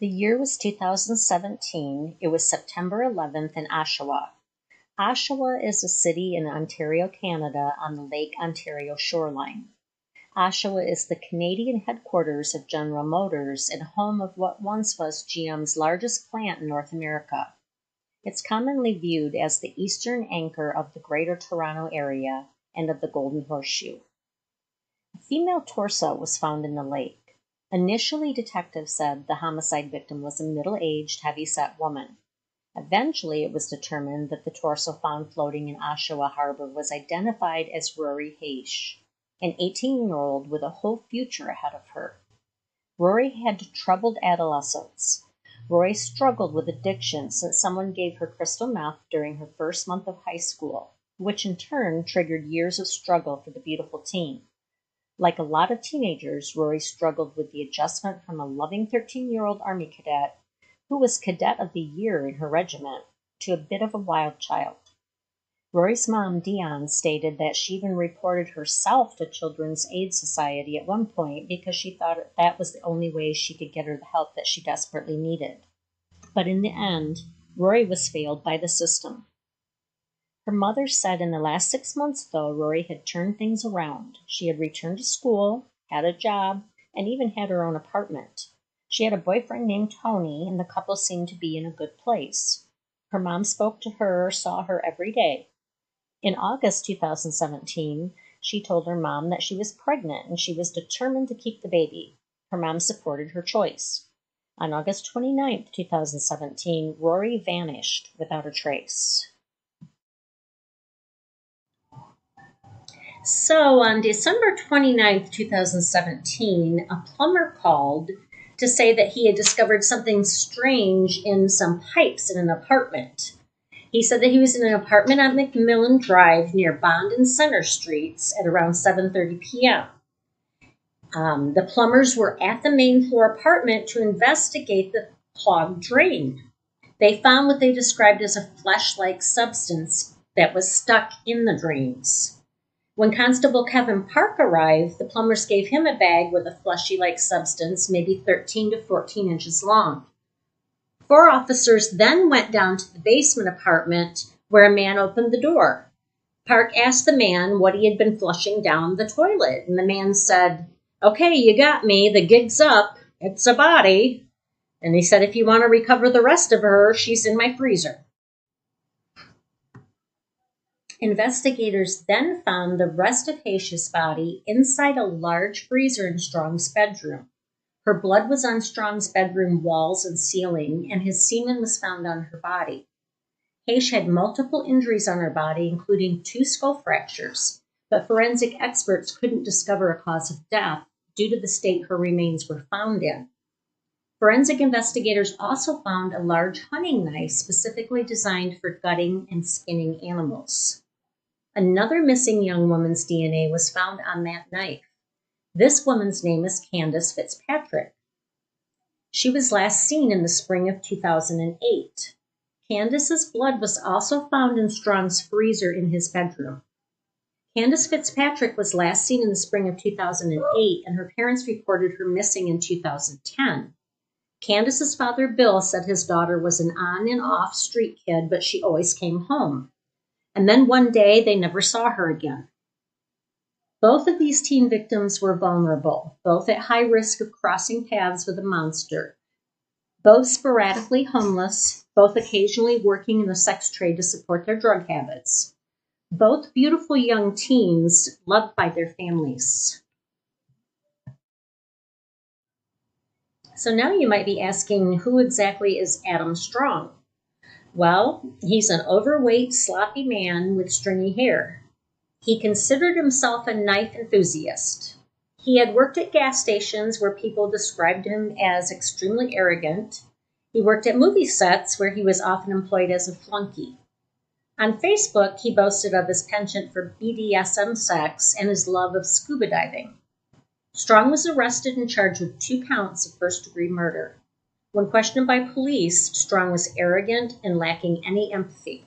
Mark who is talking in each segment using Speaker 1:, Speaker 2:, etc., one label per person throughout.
Speaker 1: The year was 2017. It was September 11th in Oshawa. Oshawa is a city in Ontario, Canada, on the Lake Ontario shoreline. Oshawa is the Canadian headquarters of General Motors and home of what once was GM's largest plant in North America. It's commonly viewed as the eastern anchor of the Greater Toronto Area and of the Golden Horseshoe. A female torso was found in the lake. Initially, detectives said the homicide victim was a middle-aged, heavy-set woman. Eventually, it was determined that the torso found floating in Oshawa Harbor was identified as Rory Haish, an 18-year-old with a whole future ahead of her. Rory had troubled adolescence. Rory struggled with addiction since someone gave her crystal meth during her first month of high school, which in turn triggered years of struggle for the beautiful teen. Like a lot of teenagers, Rory struggled with the adjustment from a loving 13-year-old Army cadet, who was Cadet of the Year in her regiment, to a bit of a wild child. Rory's mom, Dion, stated that she even reported herself to Children's Aid Society at one point because she thought that was the only way she could get her the help that she desperately needed. But in the end, Rory was failed by the system. Her mother said in the last 6 months, though, Rory had turned things around. She had returned to school, had a job, and even had her own apartment. She had a boyfriend named Tony, and the couple seemed to be in a good place. Her mom spoke to her, saw her every day. In August 2017, she told her mom that she was pregnant and she was determined to keep the baby. Her mom supported her choice. On August 29th, 2017, Rory vanished without a trace. So on December 29th, 2017, a plumber called to say that he had discovered something strange in some pipes in an apartment. He said that he was in an apartment on McMillan Drive near Bond and Center Streets at around 7:30 p.m. The plumbers were at the main floor apartment to investigate the clogged drain. They found what they described as a flesh-like substance that was stuck in the drains. When Constable Kevin Park arrived, the plumbers gave him a bag with a fleshy-like substance, maybe 13 to 14 inches long. 4 officers then went down to the basement apartment where a man opened the door. Park asked the man what he had been flushing down the toilet, and the man said, "Okay, you got me. The gig's up. It's a body." And he said, "If you want to recover the rest of her, she's in my freezer." Investigators then found the rest of Haish's body inside a large freezer in Strong's bedroom. Her blood was on Strong's bedroom walls and ceiling, and his semen was found on her body. Haish had multiple injuries on her body, including 2 skull fractures, but forensic experts couldn't discover a cause of death due to the state her remains were found in. Forensic investigators also found a large hunting knife specifically designed for gutting and skinning animals. Another missing young woman's DNA was found on that knife. This woman's name is Candace Fitzpatrick. She was last seen in the spring of 2008. Candace's blood was also found in Strong's freezer in his bedroom. Candace Fitzpatrick was last seen in the spring of 2008, and her parents reported her missing in 2010. Candace's father, Bill, said his daughter was an on and off street kid, but she always came home. And then one day, they never saw her again. Both of these teen victims were vulnerable, both at high risk of crossing paths with a monster, both sporadically homeless, both occasionally working in the sex trade to support their drug habits, both beautiful young teens loved by their families. So now you might be asking, who exactly is Adam Strong? Well, he's an overweight, sloppy man with stringy hair. He considered himself a knife enthusiast. He had worked at gas stations where people described him as extremely arrogant. He worked at movie sets where he was often employed as a flunky. On Facebook, he boasted of his penchant for BDSM sex and his love of scuba diving. Strong was arrested and charged with 2 counts of first-degree murder. When questioned by police, Strong was arrogant and lacking any empathy.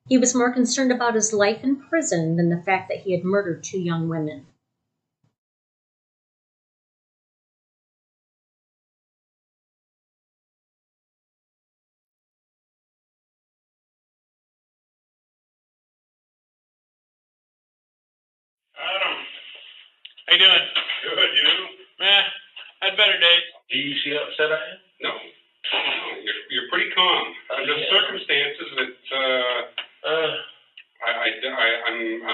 Speaker 1: He was more concerned about his life in prison than the fact that he had murdered 2 young women.
Speaker 2: Adam, how you doing? Good, you? Had better days.
Speaker 3: Do you see how upset I am?
Speaker 2: No, you're pretty calm. Under the circumstances, I'm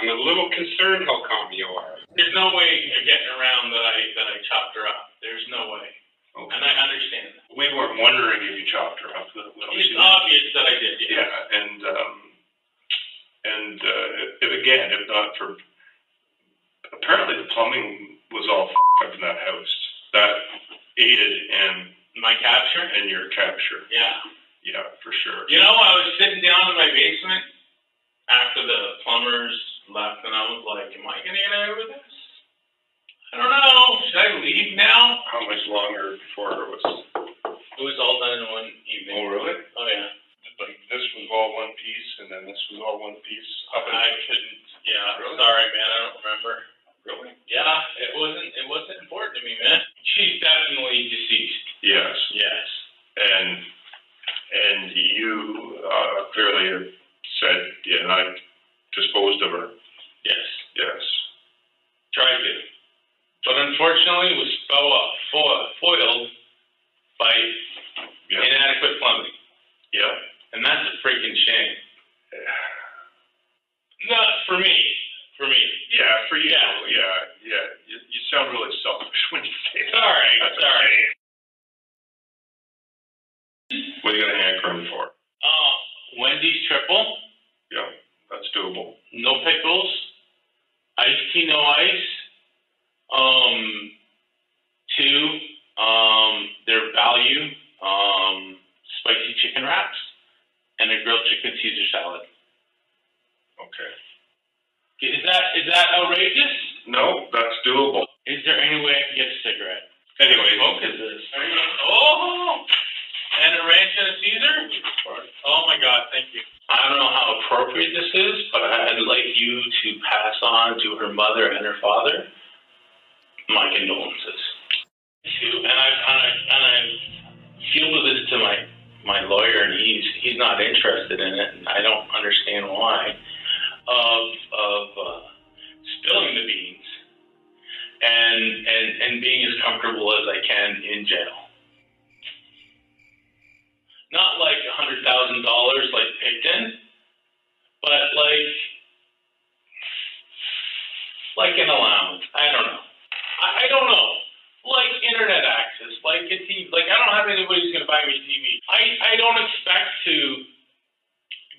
Speaker 2: a little concerned how calm you are. There's no way of getting around that I chopped her up. There's no way. Okay. And I understand that.
Speaker 3: We weren't wondering if you chopped her up.
Speaker 2: It's obvious that I did, yes.
Speaker 3: Yeah, if not for, apparently the plumbing was all up in that house. That aided in
Speaker 2: my capture?
Speaker 3: In your capture.
Speaker 2: Yeah.
Speaker 3: Yeah, for sure.
Speaker 2: You know, I was sitting down in my basement after the plumbers left, and I was like, am I going to get out of this? I don't know. Should I leave now?
Speaker 3: How much longer before it was?
Speaker 2: It was all done in one evening.
Speaker 3: Oh, really?
Speaker 2: Oh, yeah.
Speaker 3: Like this was all one piece, and then this was all one piece.
Speaker 2: I couldn't. Yeah.
Speaker 3: Really?
Speaker 2: Sorry, man. I don't remember.
Speaker 3: Really?
Speaker 2: Yeah. It wasn't important to me, man. She's definitely deceased.
Speaker 3: Yes.
Speaker 2: Yes.
Speaker 3: And you clearly said, yeah, I disposed of her.
Speaker 2: Yes.
Speaker 3: Yes.
Speaker 2: Tried to. But unfortunately, it was foiled by inadequate plumbing.
Speaker 3: Yeah.
Speaker 2: And that's a freaking shame. Not for me. For me.
Speaker 3: Yeah, for you.
Speaker 2: Yeah.
Speaker 3: You sound really selfish when you say that.
Speaker 2: Sorry.
Speaker 3: What are you going to hanker him for?
Speaker 2: Wendy's triple.
Speaker 3: Yeah, that's doable.
Speaker 2: No pickles. Iced tea, no ice. 2, their value, spicy chicken wraps, and a grilled chicken Caesar salad.
Speaker 3: Okay.
Speaker 2: Is that outrageous?
Speaker 3: No, that's doable.
Speaker 2: Is there any way I can get a cigarette?
Speaker 3: Anyway,
Speaker 2: what smoke is this? Oh, and a ranch and a Caesar? Oh my God, thank you. I don't know how appropriate this is, but I'd like you to pass on to her mother and her father my condolences. And I fielded this to my lawyer, and he's not interested in it, and I don't understand why. Of spilling the beans and being as comfortable as I can in jail. Not like $100,000 like Picton, but like an allowance. I don't know. I don't know. Like internet access, like a TV. Like I don't have anybody who's going to buy me a TV. I don't expect to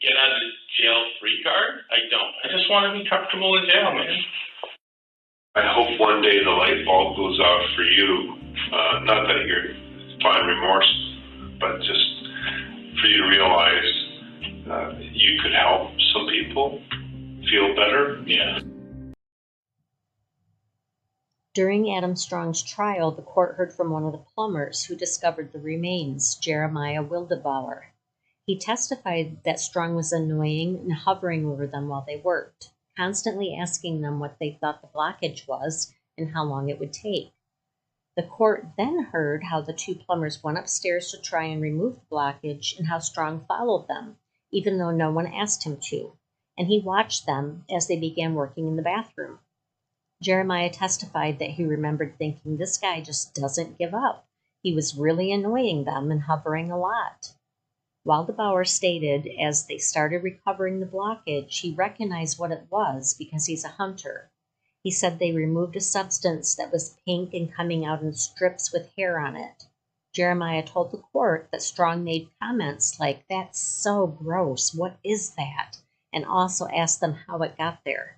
Speaker 2: get out of jail free card. I don't. I just want to be comfortable in jail, man.
Speaker 3: I hope one day the light bulb goes off for you. Not that you're find remorse, but just for you to realize you could help some people feel better.
Speaker 2: Yeah.
Speaker 1: During Adam Strong's trial, the court heard from one of the plumbers who discovered the remains, Jeremiah Wildebauer. He testified that Strong was annoying and hovering over them while they worked, constantly asking them what they thought the blockage was and how long it would take. The court then heard how the 2 plumbers went upstairs to try and remove the blockage and how Strong followed them, even though no one asked him to, and he watched them as they began working in the bathroom. Jeremiah testified that he remembered thinking, this guy just doesn't give up. He was really annoying them and hovering a lot. Wildebauer stated as they started recovering the blockage, he recognized what it was because he's a hunter. He said they removed a substance that was pink and coming out in strips with hair on it. Jeremiah told the court that Strong made comments like, that's so gross, what is that? And also asked them how it got there.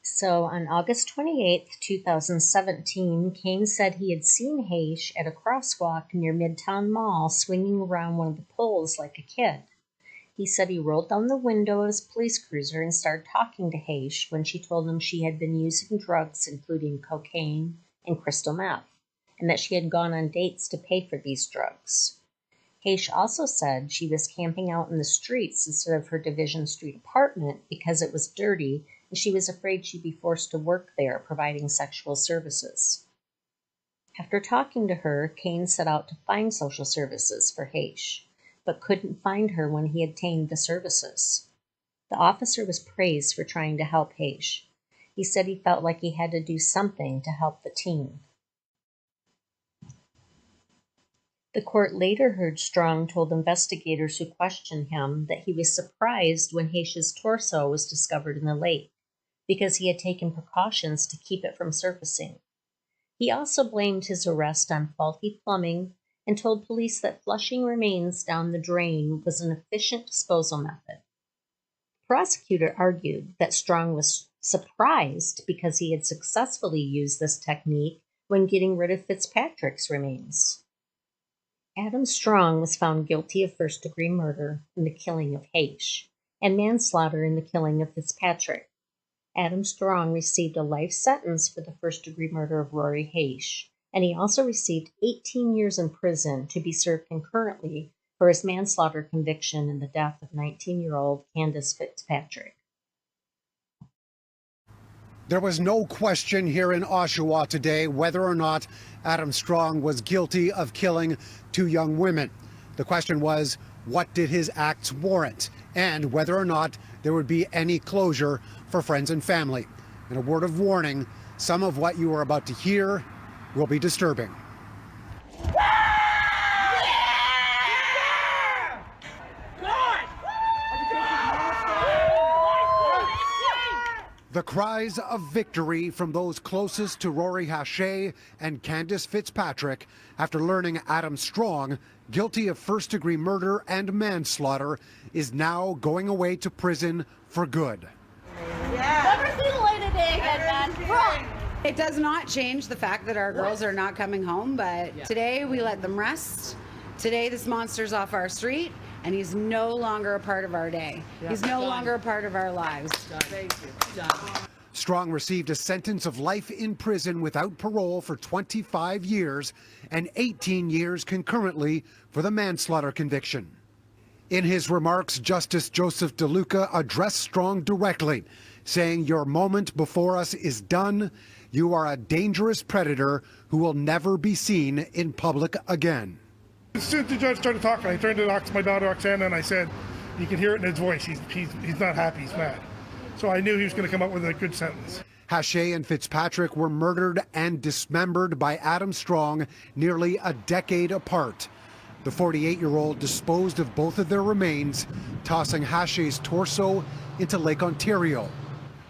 Speaker 1: So on August 28, 2017, Kane said he had seen Haish at a crosswalk near Midtown Mall swinging around one of the poles like a kid. He said he rolled down the window of his police cruiser and started talking to Haish when she told him she had been using drugs including cocaine and crystal meth, and that she had gone on dates to pay for these drugs. Haish also said she was camping out in the streets instead of her Division Street apartment because it was dirty and she was afraid she'd be forced to work there providing sexual services. After talking to her, Kane set out to find social services for Haish, but couldn't find her when he obtained the services. The officer was praised for trying to help Haish. He said he felt like he had to do something to help the teen. The court later heard Strong told investigators who questioned him that he was surprised when Haish's torso was discovered in the lake, because he had taken precautions to keep it from surfacing. He also blamed his arrest on faulty plumbing and told police that flushing remains down the drain was an efficient disposal method. The prosecutor argued that Strong was surprised because he had successfully used this technique when getting rid of Fitzpatrick's remains. Adam Strong was found guilty of first-degree murder in the killing of Haish and manslaughter in the killing of Fitzpatrick. Adam Strong received a life sentence for the first-degree murder of Rory Haish, and he also received 18 years in prison to be served concurrently for his manslaughter conviction in the death of 19-year-old Candace Fitzpatrick.
Speaker 4: There was no question here in Oshawa today whether or not Adam Strong was guilty of killing two young women. The question was, what did his acts warrant, and whether or not there would be any closure for friends and family. And a word of warning, some of what you are about to hear will be disturbing. The cries of victory from those closest to Rory Haish and Candace Fitzpatrick after learning Adam Strong, guilty of first-degree murder and manslaughter, is now going away to prison for good.
Speaker 5: Never seen the light of day again, man.
Speaker 6: It does not change the fact that our girls are not coming home, but today we let them rest. Today this monster's off our street, and he's no longer a part of our day. He's no longer a part of our lives.
Speaker 5: Thank you.
Speaker 4: Strong received a sentence of life in prison without parole for 25 years and 18 years concurrently for the manslaughter conviction. In his remarks, Justice Joseph DeLuca addressed Strong directly, saying, "Your moment before us is done. You are a dangerous predator who will never be seen in public again."
Speaker 7: As soon as the judge started talking, I turned to my daughter Oksana and I said, you can hear it in his voice, he's not happy, he's mad. So I knew he was going to come up with a good sentence.
Speaker 4: Haish and Fitzpatrick were murdered and dismembered by Adam Strong nearly a decade apart. The 48-year-old disposed of both of their remains, tossing Haish's torso into Lake Ontario.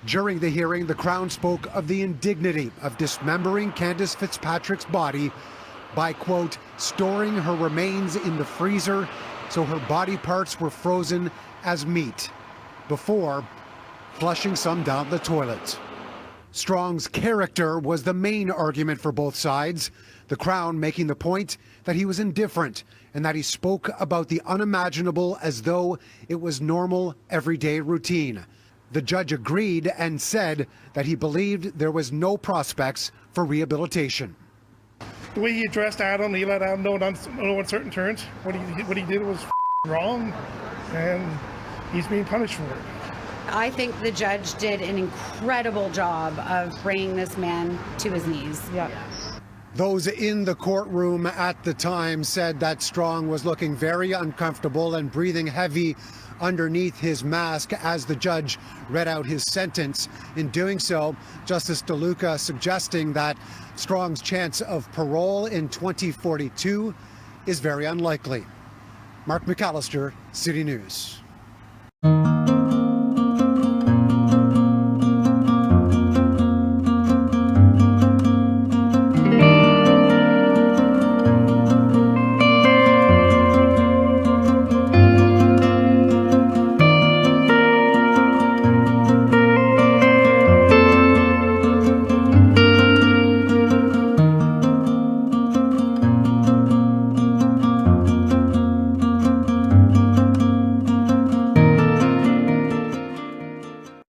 Speaker 4: During the hearing, the Crown spoke of the indignity of dismembering Candace Fitzpatrick's body by, quote, storing her remains in the freezer so her body parts were frozen as meat, before flushing some down the toilet. Strong's character was the main argument for both sides, the Crown making the point that he was indifferent and that he spoke about the unimaginable as though it was normal, everyday routine. The judge agreed and said that he believed there was no prospects for rehabilitation.
Speaker 7: The way he addressed Adam, he let Adam know on certain terms what he did was wrong, and he's being punished for it.
Speaker 6: I think the judge did an incredible job of bringing this man to his knees.
Speaker 5: Yeah.
Speaker 4: Those in the courtroom at the time said that Strong was looking very uncomfortable and breathing heavy underneath his mask as the judge read out his sentence. In doing so, Justice DeLuca suggesting that Strong's chance of parole in 2042 is very unlikely. Mark McAllister, City News.